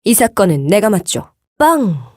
이 사건은 내가 맞죠. 빵!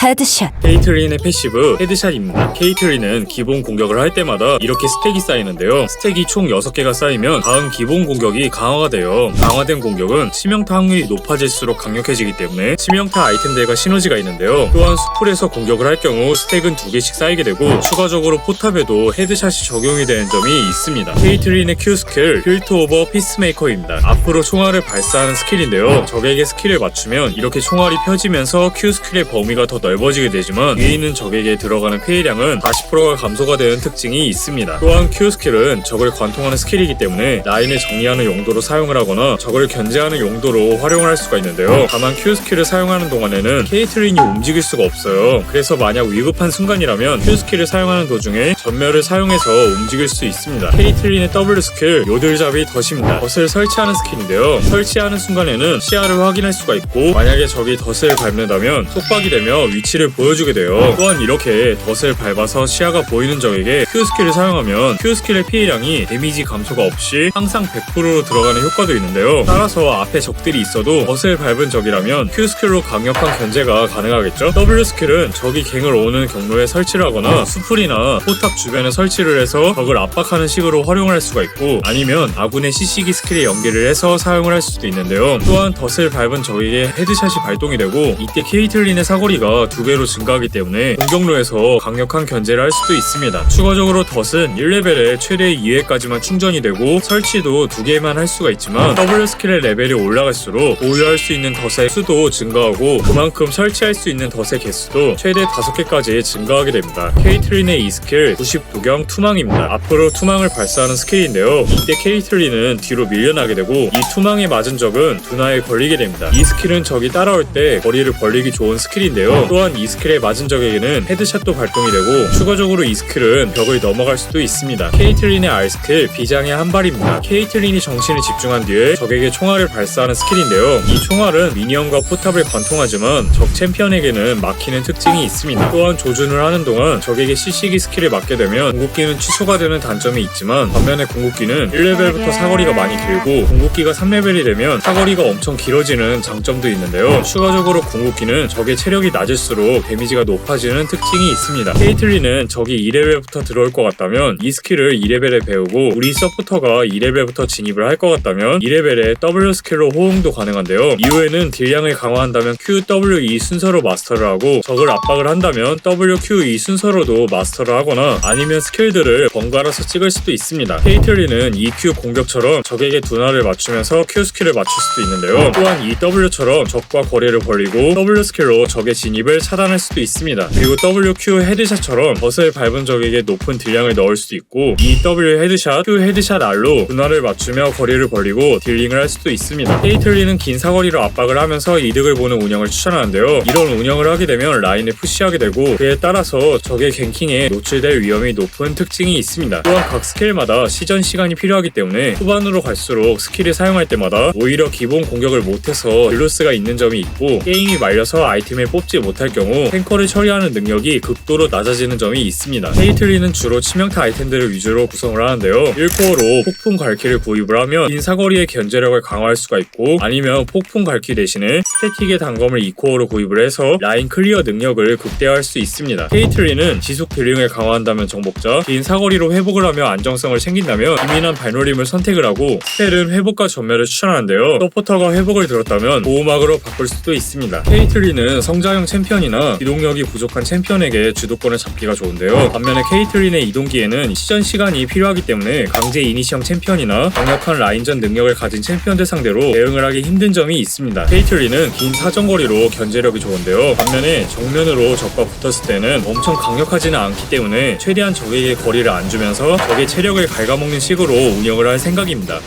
헤드샷. 케이트린의 패시브 헤드샷입니다. 케이트린은 기본 공격을 할 때마다 이렇게 스택이 쌓이는데요. 스택이 총 6개가 쌓이면 다음 기본 공격이 강화가 돼요. 강화된 공격은 치명타 확률이 높아질수록 강력해지기 때문에 치명타 아이템들과 시너지가 있는데요. 또한 수풀에서 공격을 할 경우 스택은 2개씩 쌓이게 되고 추가적으로 포탑에도 헤드샷이 적용이 되는 점이 있습니다. 케이트린의 Q 스킬 필트 오버 피스메이커입니다. 앞으로 총알을 발사하는 스킬인데요. 적에게 스킬을 맞추면 이렇게 총알이 펴지면서 Q 스킬의 범위가 더 넓어지게 되지만 위에 있는 적에게 들어가는 피해량은 40%가 감소가 되는 특징이 있습니다. 또한 Q 스킬은 적을 관통하는 스킬이기 때문에 라인을 정리하는 용도로 사용을 하거나 적을 견제하는 용도로 활용을 할 수가 있는데요. 다만 Q 스킬을 사용하는 동안에는 케이트린이 움직일 수가 없어요. 그래서 만약 위급한 순간이라면 Q 스킬을 사용하는 도중에 전멸을 사용해서 움직일 수 있습니다. 케이트린의 W 스킬 요들잡이 덫입니다. 덫을 설치하는 스킬인데요. 설치하는 순간에는 시야를 확인할 수가 있고 만약에 적이 덫을 밟는다면 속박이 되며 위치를 보여주게 돼요. 또한 이렇게 덫을 밟아서 시야가 보이는 적에게 Q 스킬을 사용하면 Q 스킬의 피해량이 데미지 감소가 없이 항상 100%로 들어가는 효과도 있는데요. 따라서 앞에 적들이 있어도 덫을 밟은 적이라면 Q 스킬로 강력한 견제가 가능하겠죠. W 스킬은 적이 갱을 오는 경로에 설치를 하거나 수풀이나 포탑 주변에 설치를 해서 적을 압박하는 식으로 활용을 할 수가 있고 아니면 아군의 CC기 스킬에 연계를 해서 사용을 할 수도 있는데요. 또한 덫을 밟은 적에게 헤드샷이 발동이 되고 이때 케이틀린의 사거리가 2배로 증가하기 때문에 공격로에서 강력한 견제를 할 수도 있습니다. 추가적으로 덫은 1레벨에 최대 2회까지만 충전이 되고 설치도 2개만 할 수가 있지만 W 스킬의 레벨이 올라갈수록 보유할 수 있는 덫의 수도 증가하고 그만큼 설치할 수 있는 덫의 개수도 최대 5개까지 증가하게 됩니다. 케이틀린의 이 스킬 90도경 투망입니다. 앞으로 투망을 발사하는 스킬인데요. 이때 케이틀린은 뒤로 밀려나게 되고 이 투망에 맞은 적은 둔화에 걸리게 됩니다. 이 스킬은 적이 따라올 때 거리를 벌리기 좋은 스킬인데요. 또한 이 스킬에 맞은 적에게는 헤드샷도 발동이 되고 추가적으로 이 스킬은 벽을 넘어갈 수도 있습니다. 케이틀린의 R 스킬 비장의 한 발입니다. 케이틀린이 정신을 집중한 뒤에 적에게 총알을 발사하는 스킬인데요. 이 총알은 미니언과 포탑을 관통하지만 적 챔피언에게는 막히는 특징이 있습니다. 또한 조준을 하는 동안 적에게 CC기 스킬을 맞게 되면 궁극기는 취소가 되는 단점이 있지만 반면에 궁극기는 1레벨부터 사거리가 많이 길고 궁극기가 3레벨이 되면 사거리가 엄청 길어지는 장점도 있는데요. 추가적으로 궁극기는 적의 체력이 낮을수록 데미지가 높아지는 특징이 있습니다. 케이틀린은 적이 2레벨부터 들어올 것 같다면 이 스킬을 2레벨에 배우고 우리 서포터가 2레벨부터 진입을 할 것 같다면 2레벨에 W 스킬로 호응도 가능한데요. 이후에는 딜량을 강화한다면 Q, W, E 순서로 마스터를 하고 적을 압박을 한다면 W, Q, E 순서로도 마스터를 하거나 아니면 스킬들을 번갈아서 찍을 수도 있습니다. 케이틀린은 EQ 공격처럼 적에게 둔화를 맞추면서 Q 스킬을 맞출 수도 있는데요. 또한 이 W처럼 적과 거리를 벌리고 W 스킬로 적의 진입을 차단할 수도 있습니다. 그리고 WQ 헤드샷처럼 덫을 밟은 적에게 높은 딜량을 넣을 수도 있고 이 W 헤드샷, Q 헤드샷 R로 분할을 맞추며 거리를 벌리고 딜링을 할 수도 있습니다. 케이틀린은 긴 사거리로 압박을 하면서 이득을 보는 운영을 추천하는데요. 이런 운영을 하게 되면 라인을 푸시하게 되고 그에 따라서 적의 갱킹에 노출될 위험이 높은 특징이 있습니다. 또한 각 스킬마다 시전 시간이 필요하기 때문에 후반으로 갈수록 스킬을 사용할 때마다 오히려 기본 공격을 못해서 딜로스가 있는 점이 있고 게임이 말려서 아이템을 뽑지 못할 경우 탱커를 처리하는 능력이 극도로 낮아지는 점이 있습니다. 케이틀린은 주로 치명타 아이템들을 위주로 구성을 하는데요. 1코어로 폭풍 갈퀴를 구입을 하면 긴 사거리의 견제력을 강화할 수가 있고 아니면 폭풍 갈퀴 대신에 스태틱의 단검을 2코어로 구입을 해서 라인 클리어 능력을 극대화할 수 있습니다. 케이틀린은 지속 딜링을 강화한다면 정복자, 긴 사거리로 회복을 하며 안정성을 챙긴다면 기민한 발놀림을 선택을 하고 스펠은 회복과 전멸을 추천하는데요. 서포터가 회복을 들었다면 보호막으로 바꿀 수도 있습니다. 케이틀린은 성장형 챔피언이나 이동력이 부족한 챔피언에게 주도권을 잡기가 좋은데요. 반면에 케이틀린의 이동기에는 시전 시간이 필요하기 때문에 강제 이니시형 챔피언이나 강력한 라인전 능력을 가진 챔피언들 상대로 대응을 하기 힘든 점이 있습니다. 케이틀린은 긴 사정거리로 견제력이 좋은데요. 반면에 정면으로 적과 붙었을 때는 엄청 강력하지는 않기 때문에 최대한 적에게 거리를 안 주면서 적의 체력을 갉아먹는 식으로 운영을 할 생각입니다.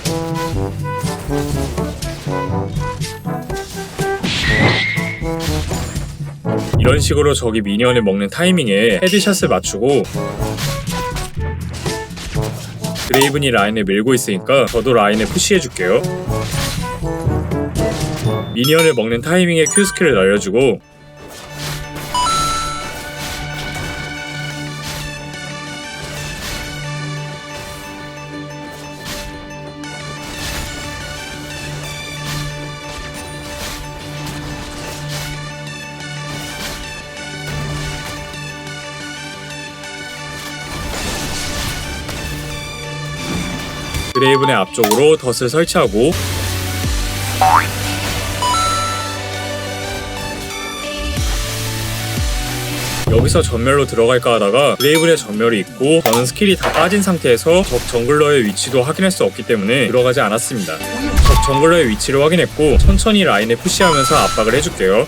이런 식으로 적이 미니언을 먹는 타이밍에 헤드샷을 맞추고 드레이븐이 라인을 밀고 있으니까 저도 라인을 푸시해줄게요. 미니언을 먹는 타이밍에 Q 스킬을 날려주고 드레이븐의 앞쪽으로 덫을 설치하고 여기서 전멸로 들어갈까 하다가 드레이븐의 전멸이 있고 저는 스킬이 다 빠진 상태에서 적 정글러의 위치도 확인할 수 없기 때문에 들어가지 않았습니다. 적 정글러의 위치를 확인했고 천천히 라인에 푸시하면서 압박을 해줄게요.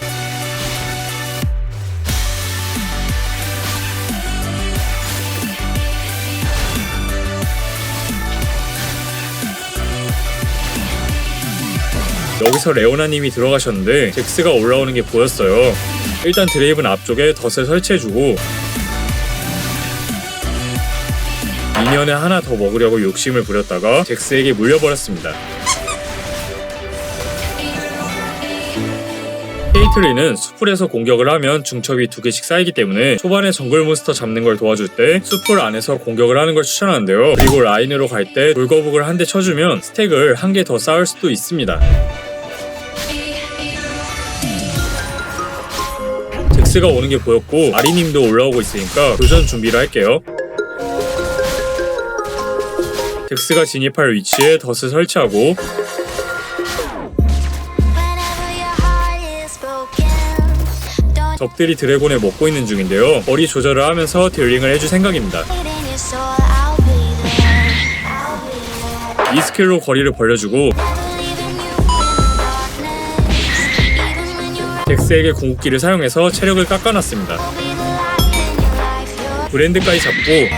여기서 레오나님이 들어가셨는데 잭스가 올라오는 게 보였어요. 일단 드레이븐 앞쪽에 덫을 설치해주고 미니언을 하나 더 먹으려고 욕심을 부렸다가 잭스에게 물려버렸습니다. 케이틀린은 수풀에서 공격을 하면 중첩이 2개씩 쌓이기 때문에 초반에 정글 몬스터 잡는 걸 도와줄 때 수풀 안에서 공격을 하는 걸 추천하는데요. 그리고 라인으로 갈 때 돌거북을 한 대 쳐주면 스택을 한 개 더 쌓을 수도 있습니다. 잭스가 오는 게 보였고 아리님도 올라오고 있으니까 교전 준비를 할게요. 잭스가 진입할 위치에 덫을 설치하고 적들이 드래곤을 먹고 있는 중인데요. 거리 조절을 하면서 딜링을 해줄 생각입니다. 이 스킬로 거리를 벌려주고 잭스에게 궁극기를 사용해서 체력을 깎아놨습니다. 브랜드까지 잡고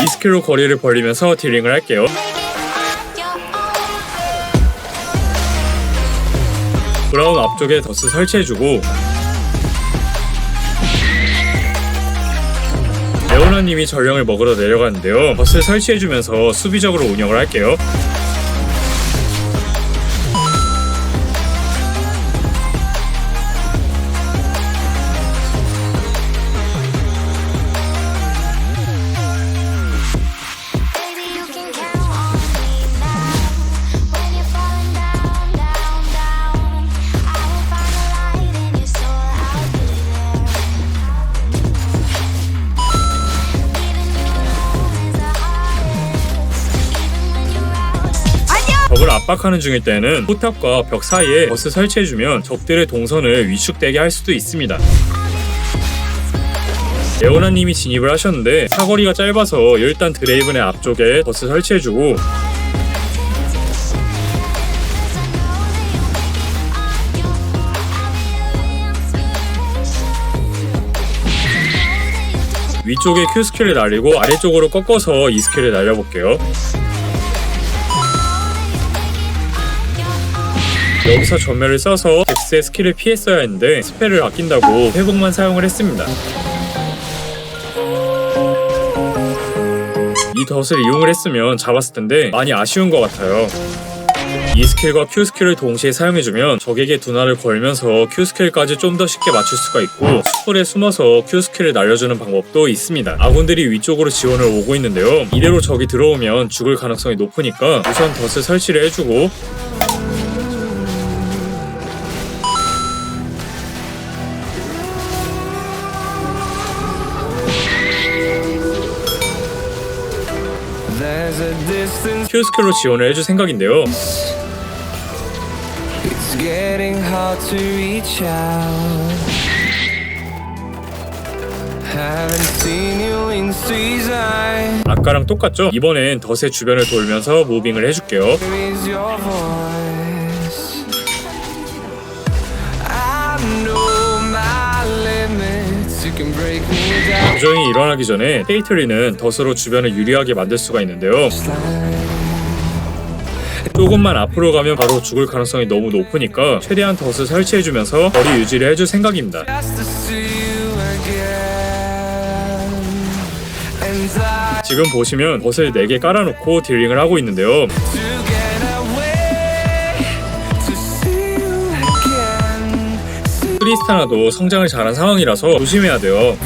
이 스킬로 거리를 벌리면서 딜링을 할게요. 브라운 앞쪽에 덫을 설치해주고 레오나님이 전령을 먹으러 내려가는데요. 덫을 설치해주면서 수비적으로 운영을 할게요. 적을 압박하는 중일 때는 포탑과 벽 사이에 덫을 설치해주면 적들의 동선을 위축되게 할 수도 있습니다. 레오나님이 진입을 하셨는데 사거리가 짧아서 일단 드레이븐의 앞쪽에 덫을 설치해주고 위쪽에 Q 스킬을 날리고 아래쪽으로 꺾어서 이 스킬을 날려볼게요. 여기서 전멸을 써서 잭스의 스킬을 피했어야 했는데 스펠을 아낀다고 회복만 사용을 했습니다. 이 덫을 이용을 했으면 잡았을 텐데 많이 아쉬운 것 같아요. 이 스킬과 Q 스킬을 동시에 사용해주면 적에게 둔화를 걸면서 Q 스킬까지 좀 더 쉽게 맞출 수가 있고 수풀에 숨어서 Q 스킬을 날려주는 방법도 있습니다. 아군들이 위쪽으로 지원을 오고 있는데요. 이대로 적이 들어오면 죽을 가능성이 높으니까 우선 덫을 설치를 해주고 Q 스킬로 지원을 해줄 생각인데요. 아까랑 똑같죠? 이번엔 덫의 주변을 돌면서 무빙을 해줄게요. 교전이 일어나기 전에 케이틀린은 덫으로 주변을 유리하게 만들 수가 있는데요. 조금만 앞으로 가면 바로 죽을 가능성이 너무 높으니까 최대한 덫을 설치해주면서 거리 유지를 해줄 생각입니다. 지금 보시면 덫을 4개 깔아놓고 딜링을 하고 있는데요. 트리스타나도 성장을 잘한 상황이라서 조심해야 돼요.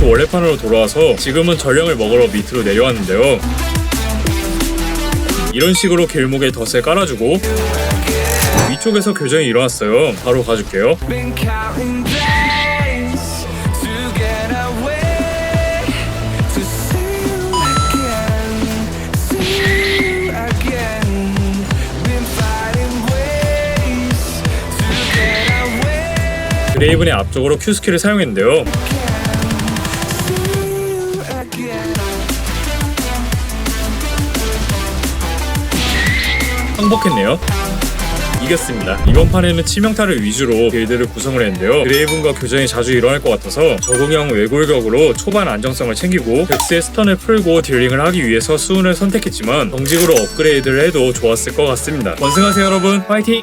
다시 원래판으로 돌아와서 지금은 전령을 먹으러 밑으로 내려왔는데요. 이런 식으로 길목에 덫을 깔아주고 위쪽에서 교전이 일어났어요. 바로 가줄게요. Been counting days to get away, to see you again. Been finding ways to get away, 드레이븐의 앞쪽으로 Q 스킬을 사용했는데요. see you again. 항복했네요. 이겼습니다. 이번 판에는 치명타를 위주로 빌드를 구성을 했는데요. 드레이븐과 교전이 자주 일어날 것 같아서 저공형 외골격으로 초반 안정성을 챙기고 백스의 스턴을 풀고 딜링을 하기 위해서 수운을 선택했지만 정직으로 업그레이드를 해도 좋았을 것 같습니다. 원승하세요 여러분. 파이팅!